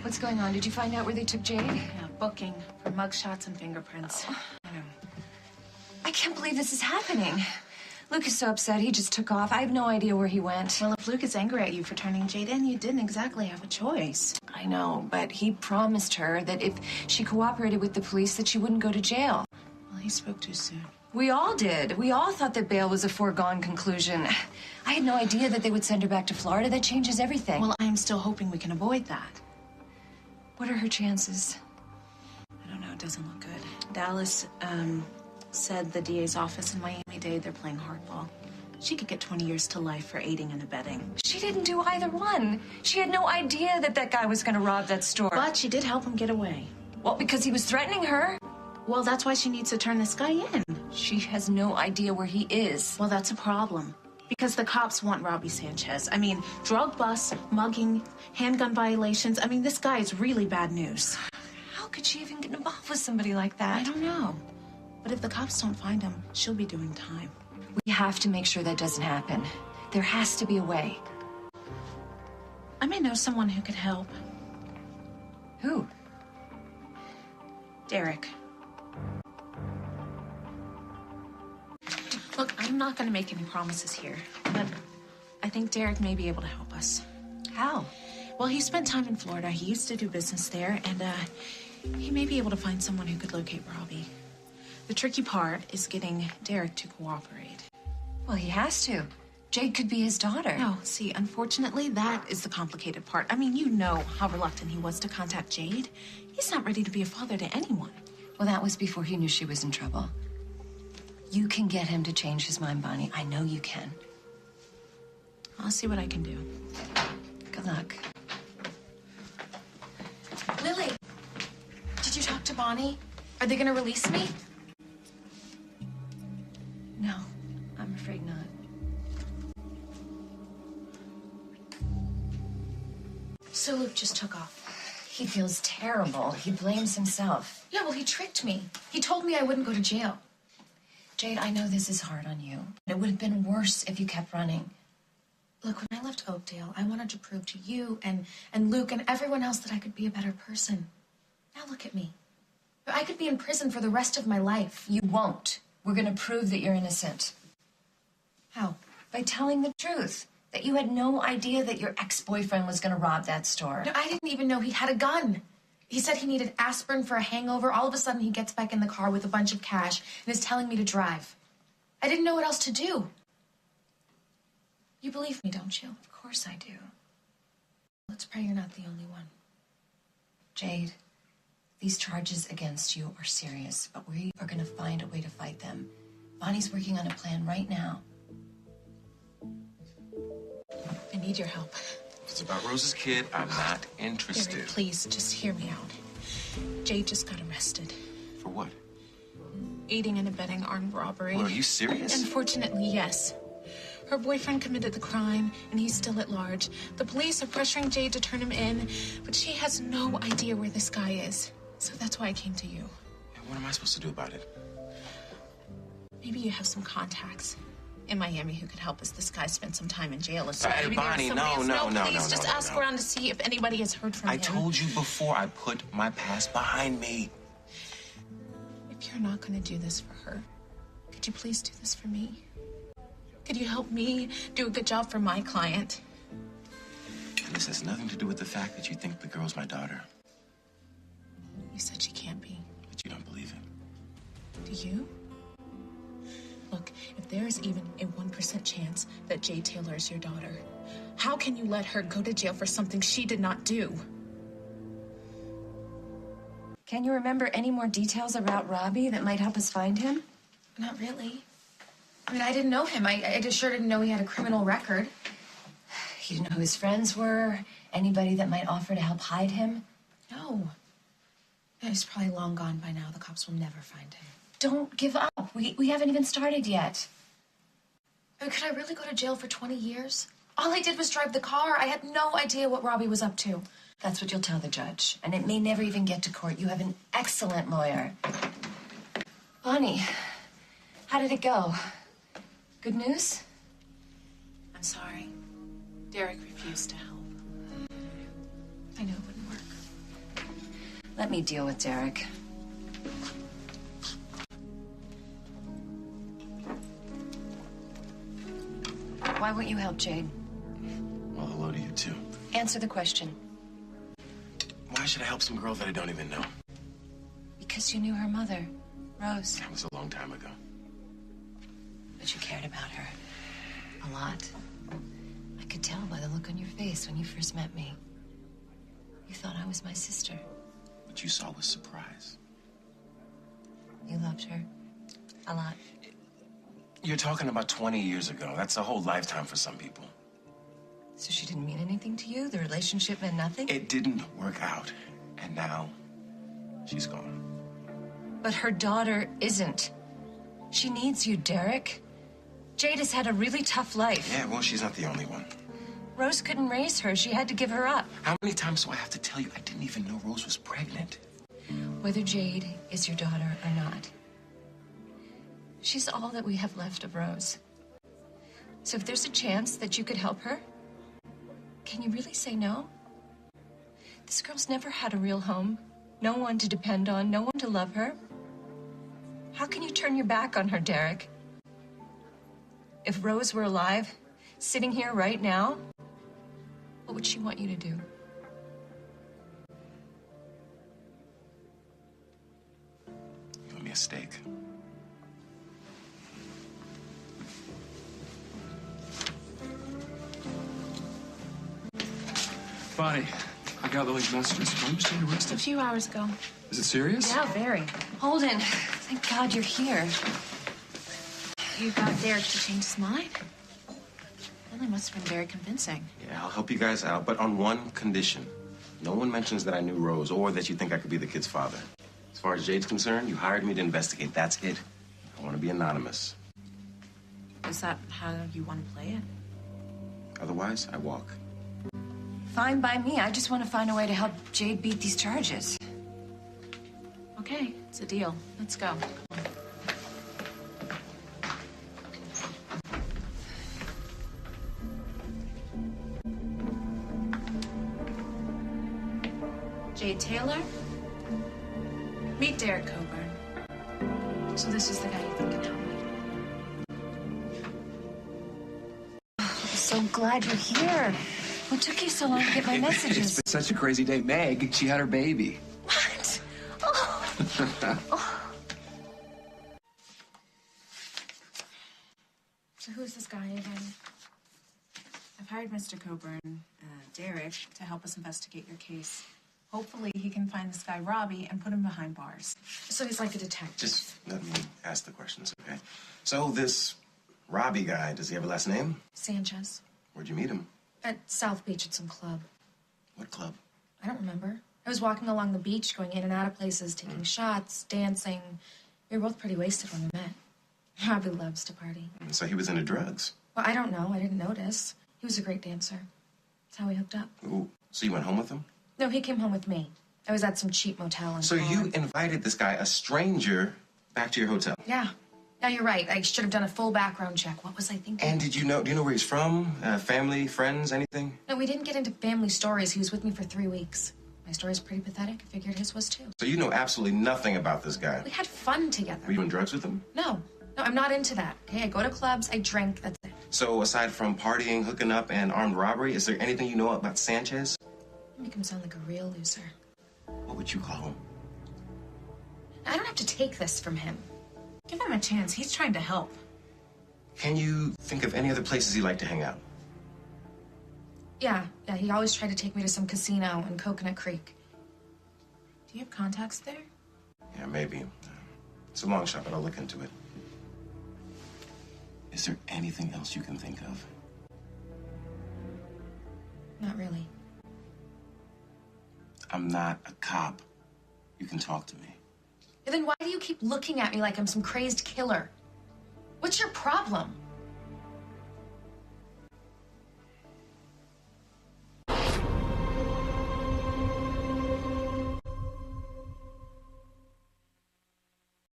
What's going on? Did you find out where they took Jade? Yeah, booking for mugshots and fingerprints. I can't believe this is happening. Luke is so upset, he just took off. I have no idea where he went. Well, if Luke is angry at you for turning Jade in, you didn't exactly have a choice. I know, but he promised her that if she cooperated with the police, that she wouldn't go to jail. Well, he spoke too soon. We all did. We all thought that bail was a foregone conclusion. I had no idea that they would send her back to Florida. That changes everything. Well, I'm still hoping we can avoid that. What are her chances? I don't know. It doesn't look good. Dallas, said the DA's office in Miami-Dade, they're playing hardball. She could get 20 years to life for aiding and abetting. She didn't do either one. She had no idea that that guy was going to rob that store. But she did help him get away. Well, because he was threatening her. Well, that's why she needs to turn this guy in. She has no idea where he is. Well, that's a problem. Because the cops want Robbie Sanchez. I mean, drug busts, mugging, handgun violations. I mean, this guy is really bad news. How could she even get involved with somebody like that? I don't know. But if the cops don't find him, she'll be doing time. We have to make sure that doesn't happen. There has to be a way. I may know someone who could help. Who? Derek. Look, I'm not going to make any promises here, but I think Derek may be able to help us. How? Well, he spent time in Florida. He used to do business there, and he may be able to find someone who could locate Robbie. The tricky part is getting Derek to cooperate. Well, he has to. Jade could be his daughter. No, see, unfortunately, that is the complicated part. I mean, you know how reluctant he was to contact Jade. He's not ready to be a father to anyone. Well, that was before he knew she was in trouble. You can get him to change his mind, Bonnie. I know you can. I'll see what I can do. Good luck. Lily, did you talk to Bonnie? Are they gonna release me? No, I'm afraid not. So Luke just took off. He feels terrible. He blames himself. Yeah, well, he tricked me. He told me I wouldn't go to jail. Jade, I know this is hard on you. It would have been worse if you kept running. Look, when I left Oakdale, I wanted to prove to you and Luke and everyone else that I could be a better person. Now look at me. I could be in prison for the rest of my life. You won't. We're going to prove that you're innocent. How? By telling the truth. That you had no idea that your ex-boyfriend was going to rob that store. No, I didn't even know he had a gun. He said he needed aspirin for a hangover. All of a sudden, he gets back in the car with a bunch of cash and is telling me to drive. I didn't know what else to do. You believe me, don't you? Of course I do. Let's pray you're not the only one. Jade, these charges against you are serious, but we are going to find a way to fight them. Bonnie's working on a plan right now. I need your help. If it's about Rose's kid, I'm not interested. Derek, please, just hear me out. Jade just got arrested. For what? Aiding and abetting armed robbery. Well, are you serious? Unfortunately, yes. Her boyfriend committed the crime, and he's still at large. The police are pressuring Jade to turn him in, but she has no idea where this guy is. So that's why I came to you. And what am I supposed to do about it? Maybe you have some contacts in Miami who could help us. This guy spent some time in jail. So maybe Bonnie, there's somebody else. no, Please just ask around to see if anybody has heard from him. I told you before, I put my past behind me. If you're not going to do this for her, could you please do this for me? Could you help me do a good job for my client? And this has nothing to do with the fact that you think the girl's my daughter. You said she can't be. But you don't believe it. Do you? Look, if there is even a 1% chance that Jade Taylor is your daughter, how can you let her go to jail for something she did not do? Can you remember any more details about Robbie that might help us find him? Not really. I mean, I didn't know him. I just sure didn't know he had a criminal record. You didn't know who his friends were? Anybody that might offer to help hide him? No. Yeah, he's probably long gone by now. The cops will never find him. Don't give up. We haven't even started yet. I mean, could I really go to jail for 20 years? All I did was drive the car. I had no idea what Robbie was up to. That's what you'll tell the judge. And it may never even get to court. You have an excellent lawyer. Bonnie, how did it go? Good news? I'm sorry. Derek refused to help. I know it wouldn't work. Let me deal with Derek. Why won't you help Jade? Well, hello to you, too. Answer the question. Why should I help some girl that I don't even know? Because you knew her mother, Rose. That was a long time ago. But you cared about her. A lot. I could tell by the look on your face when you first met me. You thought I was my sister. What you saw was surprise. You loved her. A lot. You're talking about 20 years ago. That's a whole lifetime for some people. So she didn't mean anything to you? The relationship meant nothing? It didn't work out. And now, she's gone. But her daughter isn't. She needs you, Derek. Jade has had a really tough life. Yeah, well, she's not the only one. Rose couldn't raise her. She had to give her up. How many times do I have to tell you I didn't even know Rose was pregnant? Whether Jade is your daughter or not, she's all that we have left of Rose. So if there's a chance that you could help her, can you really say no? This girl's never had a real home. No one to depend on, no one to love her. How can you turn your back on her, Derek? If Rose were alive, sitting here right now, what would she want you to do? Give me a steak. Bonnie, I got Lily's messages. When was Jade A arrested? few hours ago. Is it serious? Yeah, very. Holden, thank God you're here. You got Derek to change his mind? Lily must have been very convincing. Yeah, I'll help you guys out, but on one condition. No one mentions that I knew Rose or that you think I could be the kid's father. As far as Jade's concerned, you hired me to investigate. That's it. I want to be anonymous. Is that how you want to play it? Otherwise, I walk. Fine by me. I just want to find a way to help Jade beat these charges. Okay, it's a deal. Let's go. Jade Taylor. Meet Derek Coburn. So this is the guy you think can help me. I'm so glad you're here. What took you so long to get my It's messages? been such a crazy day. Meg, she had her baby. What? Oh. So who's this guy again? I've hired Mr. Coburn, Derek, to help us investigate your case. Hopefully he can find this guy Robbie and put him behind bars. So he's like a detective. Just let me ask the questions, okay? So this Robbie guy, does he have a last name? Sanchez. Where'd you meet him? At South Beach at some club. What club? I don't remember. I was walking along the beach, going in and out of places, taking shots, dancing. We were both pretty wasted when we met. Robbie loves to party. So he was into drugs. Well, I don't know. I didn't notice. He was a great dancer. That's how we hooked up. Ooh, so you went home with him? No, he came home with me. I was at some cheap motel in So you Florence. invited this guy, a stranger, back to your hotel? Yeah. Yeah, you're right. I should have done a full background check. What was I thinking? And do you know where he's from? Family, friends, anything? No, we didn't get into family stories. He was with me for 3 weeks. My story's pretty pathetic. I figured his was too. So you know absolutely nothing about this guy. We had fun together. Were you doing drugs with him? No, I'm not into that. Okay, I go to clubs, I drink, that's it. So aside from partying, hooking up, and armed robbery, is there anything you know about Sanchez? You make him sound like a real loser. What would you call him? I don't have to take this from him. Give him a chance. He's trying to help. Can you think of any other places he liked to hang out? Yeah, he always tried to take me to some casino in Coconut Creek. Do you have contacts there? Yeah, maybe. It's a long shot, but I'll look into it. Is there anything else you can think of? Not really. I'm not a cop. You can talk to me. And then why do you keep looking at me like I'm some crazed killer? What's your problem?